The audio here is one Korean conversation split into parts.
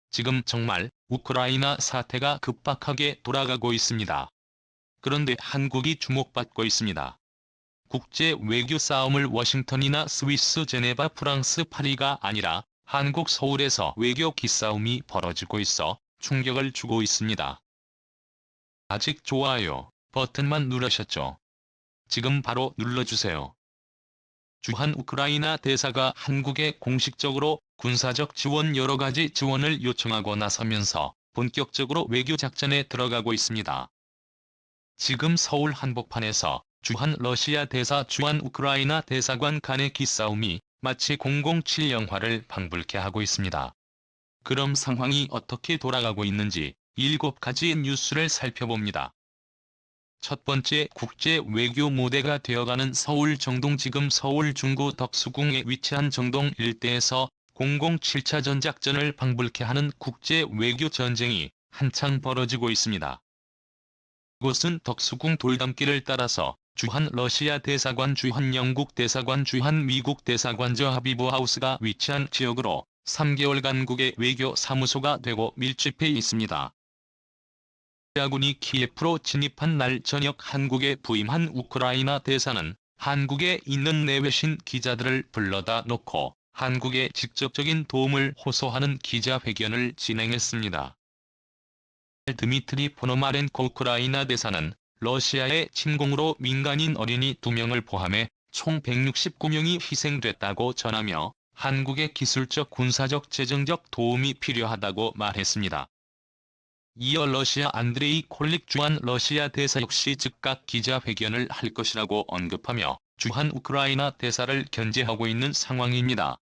지금 정말 우크라이나 사태가 급박하게 돌아가고 있습니다. 그런데 한국이 주목받고 있습니다. 국제 외교 싸움을 워싱턴이나 스위스 제네바 프랑스 파리가 아니라 한국 서울에서 외교 기싸움이 벌어지고 있어 충격을 주고 있습니다. 아직 좋아요 버튼만 누르셨죠? 지금 바로 눌러주세요. 주한 우크라이나 대사가 한국에 공식적으로 군사적 지원 여러 가지 지원을 요청하고 나서면서 본격적으로 외교 작전에 들어가고 있습니다. 지금 서울 한복판에서 주한 러시아 대사 주한 우크라이나 대사관 간의 기싸움이 마치 007 영화를 방불케 하고 있습니다. 그럼 상황이 어떻게 돌아가고 있는지 7가지 뉴스를 살펴봅니다. 첫 번째, 국제 외교 무대가 되어가는 서울 정동. 지금 서울 중구 덕수궁에 위치한 정동 일대에서 007차 전작전을 방불케 하는 국제 외교 전쟁이 한창 벌어지고 있습니다. 이곳은 덕수궁 돌담길을 따라서 주한 러시아 대사관, 주한 영국 대사관, 주한 미국 대사관, 저 하비브 하우스가 위치한 지역으로 3개월간 국외 외교 사무소가 되고 밀집해 있습니다. 러시아군이 키예프로 진입한 날 저녁 한국에 부임한 우크라이나 대사는 한국에 있는 내외신 기자들을 불러다 놓고 한국에 직접적인 도움을 호소하는 기자회견을 진행했습니다. 드미트리 포노마렌코 우크라이나 대사는 러시아의 침공으로 민간인 어린이 2명을 포함해 총 169명이 희생됐다고 전하며 한국의 기술적, 군사적, 재정적 도움이 필요하다고 말했습니다. 이어 러시아 안드레이 콜릭 주한 러시아 대사 역시 즉각 기자회견을 할 것이라고 언급하며 주한 우크라이나 대사를 견제하고 있는 상황입니다.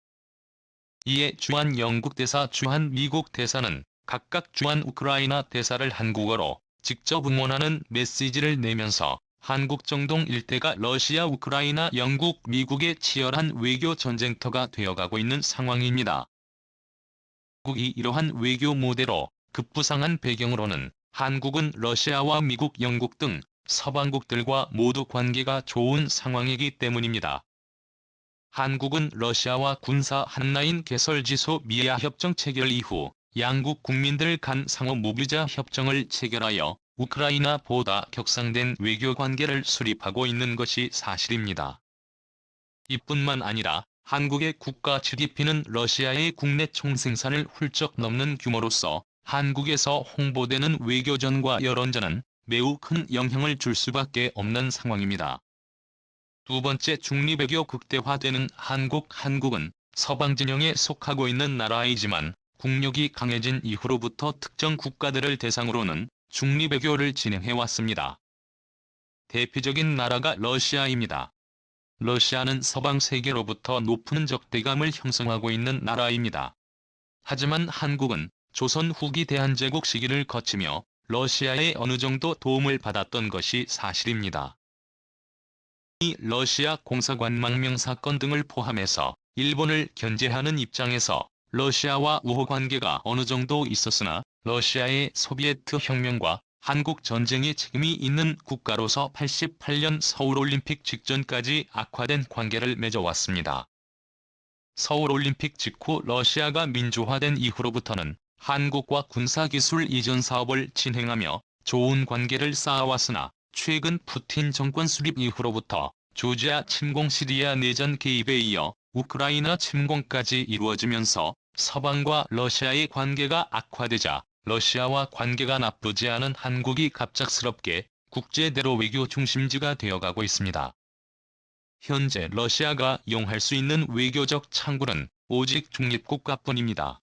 이에 주한 영국 대사, 주한 미국 대사는 각각 주한 우크라이나 대사를 한국어로 직접 응원하는 메시지를 내면서 한국 정동 일대가 러시아, 우크라이나, 영국, 미국의 치열한 외교 전쟁터가 되어가고 있는 상황입니다. 한국이 이러한 외교 무대로 급부상한 배경으로는 한국은 러시아와 미국, 영국 등 서방국들과 모두 관계가 좋은 상황이기 때문입니다. 한국은 러시아와 군사 한라인 개설지소 미야 협정 체결 이후 양국 국민들 간 상호 무비자 협정을 체결하여 우크라이나보다 격상된 외교 관계를 수립하고 있는 것이 사실입니다. 이뿐만 아니라 한국의 국가 GDP는 러시아의 국내 총생산을 훌쩍 넘는 규모로서 한국에서 홍보되는 외교전과 여론전은 매우 큰 영향을 줄 수밖에 없는 상황입니다. 두 번째, 중립외교 극대화되는 한국은 서방 진영에 속하고 있는 나라이지만 국력이 강해진 이후로부터 특정 국가들을 대상으로는 중립외교를 진행해왔습니다. 대표적인 나라가 러시아입니다. 러시아는 서방 세계로부터 높은 적대감을 형성하고 있는 나라입니다. 하지만 한국은 조선 후기 대한제국 시기를 거치며 러시아에 어느 정도 도움을 받았던 것이 사실입니다. 이 러시아 공사관망명 사건 등을 포함해서 일본을 견제하는 입장에서 러시아와 우호 관계가 어느 정도 있었으나 러시아의 소비에트 혁명과 한국 전쟁에 책임이 있는 국가로서 88년 서울올림픽 직전까지 악화된 관계를 맺어왔습니다. 서울올림픽 직후 러시아가 민주화된 이후로부터는 한국과 군사기술 이전 사업을 진행하며 좋은 관계를 쌓아왔으나 최근 푸틴 정권 수립 이후로부터 조지아 침공, 시리아 내전 개입에 이어 우크라이나 침공까지 이루어지면서 서방과 러시아의 관계가 악화되자 러시아와 관계가 나쁘지 않은 한국이 갑작스럽게 국제대로 외교 중심지가 되어가고 있습니다. 현재 러시아가 이용할 수 있는 외교적 창구는 오직 중립국가뿐입니다.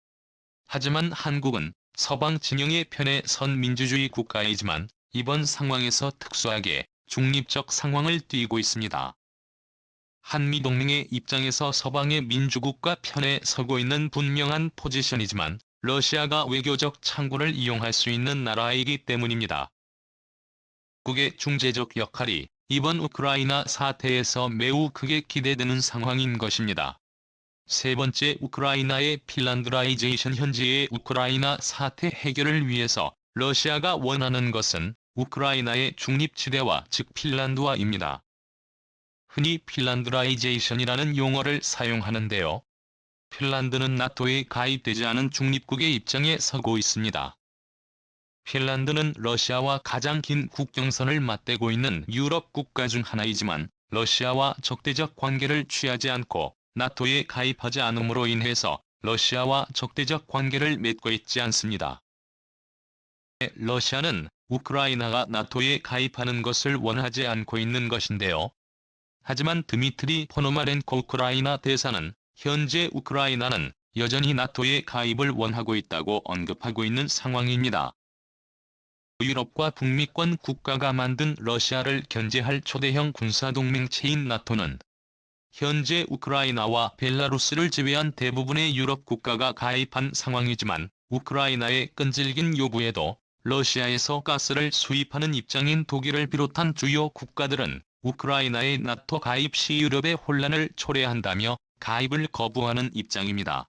하지만 한국은 서방 진영의 편에 선 민주주의 국가이지만 이번 상황에서 특수하게 중립적 상황을 띠고 있습니다. 한미동맹의 입장에서 서방의 민주국가 편에 서고 있는 분명한 포지션이지만 러시아가 외교적 창구를 이용할 수 있는 나라이기 때문입니다. 한국의 중재적 역할이 이번 우크라이나 사태에서 매우 크게 기대되는 상황인 것입니다. 세 번째, 우크라이나의 핀란드라이제이션. 현재의 우크라이나 사태 해결을 위해서 러시아가 원하는 것은 우크라이나의 중립지대와 즉 핀란드화입니다. 흔히 핀란드라이제이션이라는 용어를 사용하는데요. 핀란드는 나토에 가입되지 않은 중립국의 입장에 서고 있습니다. 핀란드는 러시아와 가장 긴 국경선을 맞대고 있는 유럽 국가 중 하나이지만 러시아와 적대적 관계를 취하지 않고 나토에 가입하지 않음으로 인해서 러시아와 적대적 관계를 맺고 있지 않습니다. 러시아는 우크라이나가 나토에 가입하는 것을 원하지 않고 있는 것인데요. 하지만 드미트리 포노마렌코 우크라이나 대사는 현재 우크라이나는 여전히 나토에 가입을 원하고 있다고 언급하고 있는 상황입니다. 유럽과 북미권 국가가 만든 러시아를 견제할 초대형 군사동맹체인 나토는 현재 우크라이나와 벨라루스를 제외한 대부분의 유럽 국가가 가입한 상황이지만 우크라이나의 끈질긴 요구에도 러시아에서 가스를 수입하는 입장인 독일을 비롯한 주요 국가들은 우크라이나의 나토 가입 시 유럽의 혼란을 초래한다며 가입을 거부하는 입장입니다.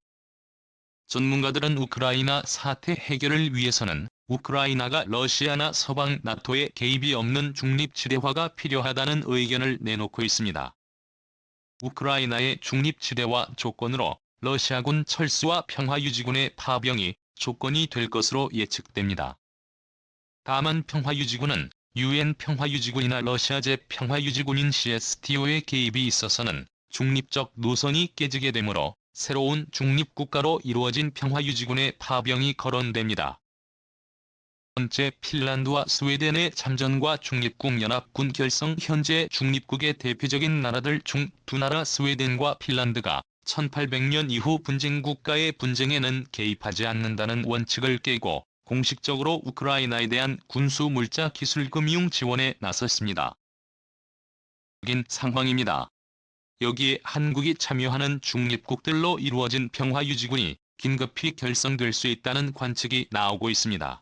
전문가들은 우크라이나 사태 해결을 위해서는 우크라이나가 러시아나 서방 나토의 개입이 없는 중립지대화가 필요하다는 의견을 내놓고 있습니다. 우크라이나의 중립지대화 조건으로 러시아군 철수와 평화유지군의 파병이 조건이 될 것으로 예측됩니다. 다만 평화유지군은 UN 평화유지군이나 러시아 제-평화유지군인 CSTO의 개입이 있어서는 중립적 노선이 깨지게 되므로 새로운 중립국가로 이루어진 평화유지군의 파병이 거론됩니다. 번째, 핀란드와 스웨덴의 참전과 중립국 연합군 결성. 현재 중립국의 대표적인 나라들 중 두 나라 스웨덴과 핀란드가 1800년 이후 분쟁국가의 분쟁에는 개입하지 않는다는 원칙을 깨고 공식적으로 우크라이나에 대한 군수 물자 기술 금융 지원에 나섰습니다. 인 상황입니다. 여기에 한국이 참여하는 중립국들로 이루어진 평화유지군이 긴급히 결성될 수 있다는 관측이 나오고 있습니다.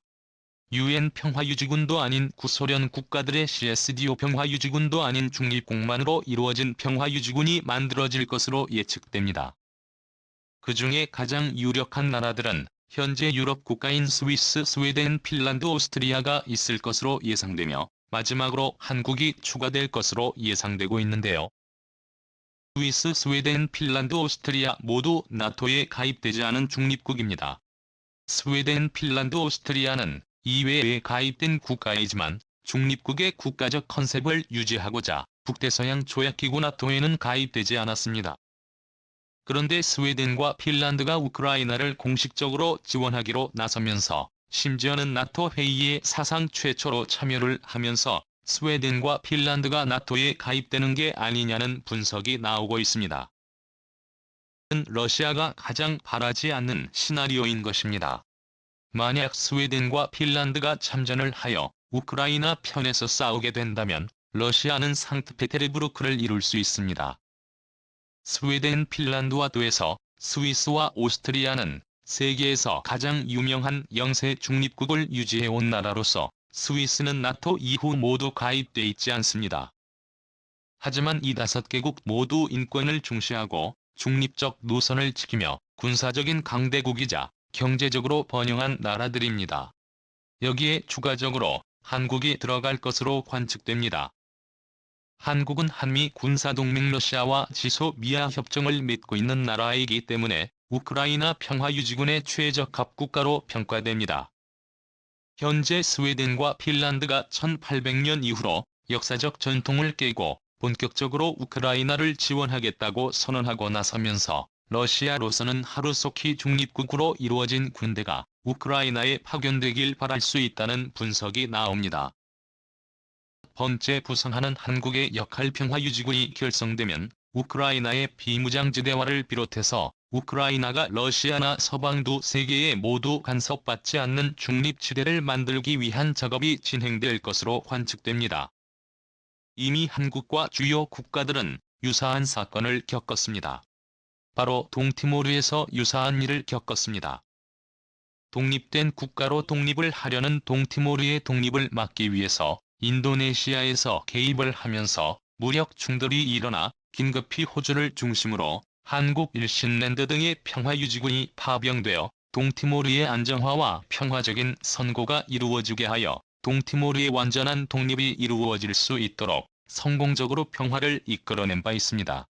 UN 평화유지군도 아닌 구소련 국가들의 CSTO 평화유지군도 아닌 중립국만으로 이루어진 평화유지군이 만들어질 것으로 예측됩니다. 그 중에 가장 유력한 나라들은 현재 유럽 국가인 스위스, 스웨덴, 핀란드, 오스트리아가 있을 것으로 예상되며 마지막으로 한국이 추가될 것으로 예상되고 있는데요. 스위스, 스웨덴, 핀란드, 오스트리아 모두 나토에 가입되지 않은 중립국입니다. 스웨덴, 핀란드, 오스트리아는 이외에 가입된 국가이지만 중립국의 국가적 컨셉을 유지하고자 북대서양 조약기구 나토에는 가입되지 않았습니다. 그런데 스웨덴과 핀란드가 우크라이나를 공식적으로 지원하기로 나서면서 심지어는 나토 회의에 사상 최초로 참여를 하면서 스웨덴과 핀란드가 나토에 가입되는 게 아니냐는 분석이 나오고 있습니다. 러시아가 가장 바라지 않는 시나리오인 것입니다. 만약 스웨덴과 핀란드가 참전을 하여 우크라이나 편에서 싸우게 된다면 러시아는 상트페테르부르크를 이룰 수 있습니다. 스웨덴, 핀란드와 더해서 스위스와 오스트리아는 세계에서 가장 유명한 영세 중립국을 유지해온 나라로서 스위스는 나토 이후 모두 가입돼 있지 않습니다. 하지만 이 5개국 모두 인권을 중시하고 중립적 노선을 지키며 군사적인 강대국이자 경제적으로 번영한 나라들입니다. 여기에 추가적으로 한국이 들어갈 것으로 관측됩니다. 한국은 한미 군사동맹 러시아와 지소미아 협정을 맺고 있는 나라이기 때문에 우크라이나 평화유지군의 최적합 국가로 평가됩니다. 현재 스웨덴과 핀란드가 1800년 이후로 역사적 전통을 깨고 본격적으로 우크라이나를 지원하겠다고 선언하고 나서면서 러시아로서는 하루속히 중립국으로 이루어진 군대가 우크라이나에 파견되길 바랄 수 있다는 분석이 나옵니다. 번째, 부상하는 한국의 역할. 평화유지군이 결성되면 우크라이나의 비무장지대화를 비롯해서 우크라이나가 러시아나 서방 두 세계에 모두 간섭받지 않는 중립지대를 만들기 위한 작업이 진행될 것으로 관측됩니다. 이미 한국과 주요 국가들은 유사한 사건을 겪었습니다. 바로 동티모르에서 유사한 일을 겪었습니다. 독립된 국가로 독립을 하려는 동티모르의 독립을 막기 위해서 인도네시아에서 개입을 하면서 무력 충돌이 일어나 긴급히 호주를 중심으로 한국, 일신랜드 등의 평화유지군이 파병되어 동티모르의 안정화와 평화적인 선고가 이루어지게 하여 동티모르의 완전한 독립이 이루어질 수 있도록 성공적으로 평화를 이끌어낸 바 있습니다.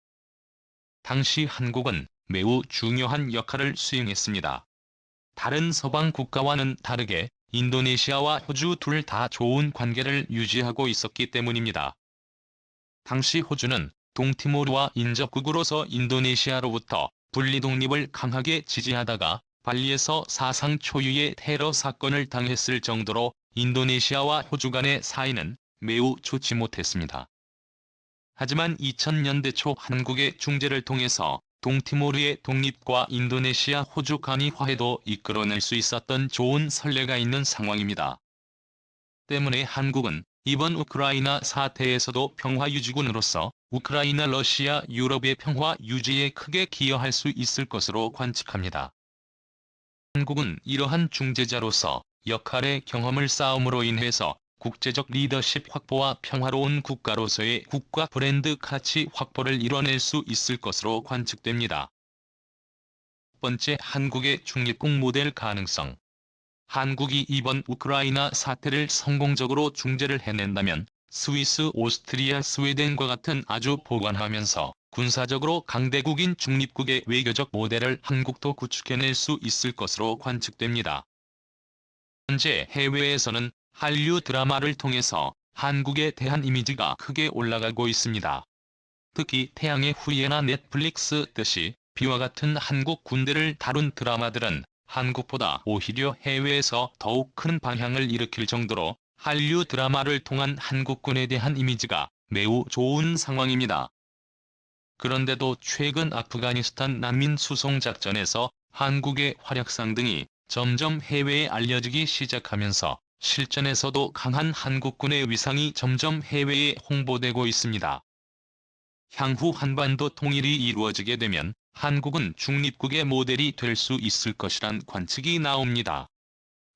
당시 한국은 매우 중요한 역할을 수행했습니다. 다른 서방 국가와는 다르게 인도네시아와 호주 둘 다 좋은 관계를 유지하고 있었기 때문입니다. 당시 호주는 동티모르와 인접국으로서 인도네시아로부터 분리 독립을 강하게 지지하다가 발리에서 사상 초유의 테러 사건을 당했을 정도로 인도네시아와 호주 간의 사이는 매우 좋지 못했습니다. 하지만 2000년대 초 한국의 중재를 통해서 동티모르의 독립과 인도네시아 호주 간의 화해도 이끌어낼 수 있었던 좋은 선례가 있는 상황입니다. 때문에 한국은 이번 우크라이나 사태에서도 평화유지군으로서 우크라이나 러시아 유럽의 평화 유지에 크게 기여할 수 있을 것으로 관측합니다. 한국은 이러한 중재자로서 역할의 경험을 쌓음으로 인해서 국제적 리더십 확보와 평화로운 국가로서의 국가 브랜드 가치 확보를 이뤄낼 수 있을 것으로 관측됩니다. 첫 번째, 한국의 중립국 모델 가능성. 한국이 이번 우크라이나 사태를 성공적으로 중재를 해낸다면 스위스, 오스트리아, 스웨덴과 같은 아주 보완하면서 군사적으로 강대국인 중립국의 외교적 모델을 한국도 구축해낼 수 있을 것으로 관측됩니다. 현재 해외에서는 한류 드라마를 통해서 한국에 대한 이미지가 크게 올라가고 있습니다. 특히 태양의 후예나 넷플릭스 듯이 비와 같은 한국 군대를 다룬 드라마들은 한국보다 오히려 해외에서 더욱 큰 방향을 일으킬 정도로 한류 드라마를 통한 한국군에 대한 이미지가 매우 좋은 상황입니다. 그런데도 최근 아프가니스탄 난민 수송 작전에서 한국의 활약상 등이 점점 해외에 알려지기 시작하면서 실전에서도 강한 한국군의 위상이 점점 해외에 홍보되고 있습니다. 향후 한반도 통일이 이루어지게 되면 한국은 중립국의 모델이 될 수 있을 것이란 관측이 나옵니다.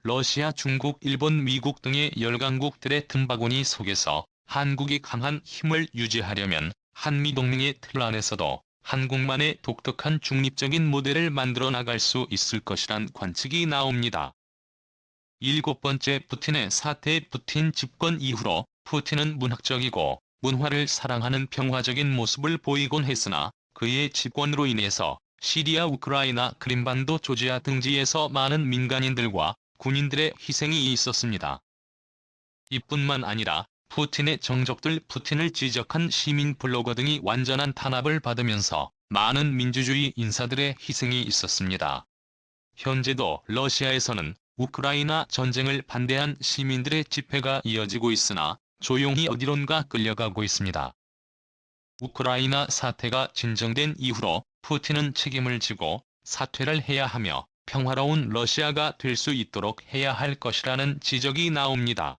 러시아, 중국, 일본, 미국 등의 열강국들의 틈바구니 속에서 한국이 강한 힘을 유지하려면 한미동맹의 틀 안에서도 한국만의 독특한 중립적인 모델을 만들어 나갈 수 있을 것이란 관측이 나옵니다. 일곱 번째, 푸틴의 사태. 푸틴 집권 이후로 푸틴은 문학적이고 문화를 사랑하는 평화적인 모습을 보이곤 했으나 그의 집권으로 인해서 시리아, 우크라이나, 크림반도, 조지아 등지에서 많은 민간인들과 군인들의 희생이 있었습니다. 이뿐만 아니라 푸틴의 정적들, 푸틴을 지적한 시민 블로거 등이 완전한 탄압을 받으면서 많은 민주주의 인사들의 희생이 있었습니다. 현재도 러시아에서는 우크라이나 전쟁을 반대한 시민들의 집회가 이어지고 있으나 조용히 어디론가 끌려가고 있습니다. 우크라이나 사태가 진정된 이후로 푸틴은 책임을 지고 사퇴를 해야 하며 평화로운 러시아가 될 수 있도록 해야 할 것이라는 지적이 나옵니다.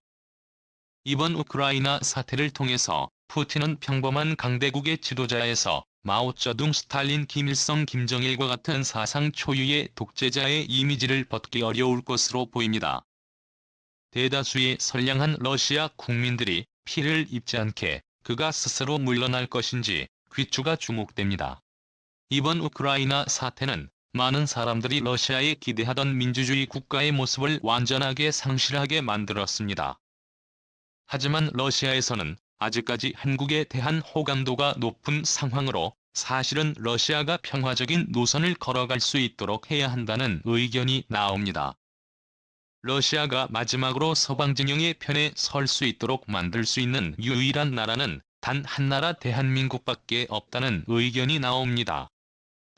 이번 우크라이나 사태를 통해서 푸틴은 평범한 강대국의 지도자에서 마오쩌둥, 스탈린, 김일성, 김정일과 같은 사상 초유의 독재자의 이미지를 벗기 어려울 것으로 보입니다. 대다수의 선량한 러시아 국민들이 피해를 입지 않게 그가 스스로 물러날 것인지 귀추가 주목됩니다. 이번 우크라이나 사태는 많은 사람들이 러시아에 기대하던 민주주의 국가의 모습을 완전하게 상실하게 만들었습니다. 하지만 러시아에서는 아직까지 한국에 대한 호감도가 높은 상황으로 사실은 러시아가 평화적인 노선을 걸어갈 수 있도록 해야 한다는 의견이 나옵니다. 러시아가 마지막으로 서방 진영의 편에 설 수 있도록 만들 수 있는 유일한 나라는 단 한 나라 대한민국밖에 없다는 의견이 나옵니다.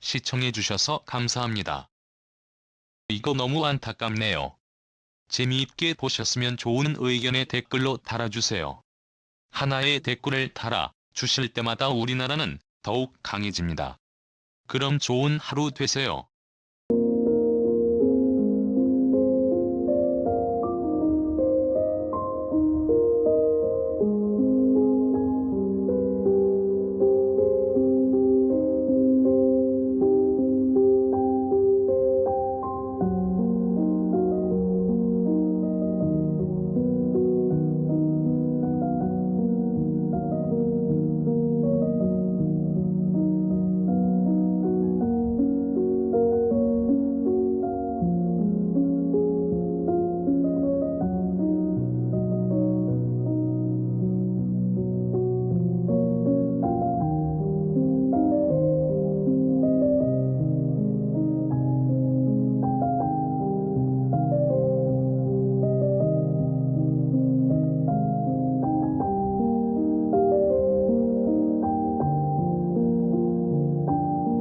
시청해주셔서 감사합니다. 이거 너무 안타깝네요. 재미있게 보셨으면 좋은 의견의 댓글로 달아주세요. 하나의 댓글을 달아 주실 때마다 우리나라는 더욱 강해집니다. 그럼 좋은 하루 되세요.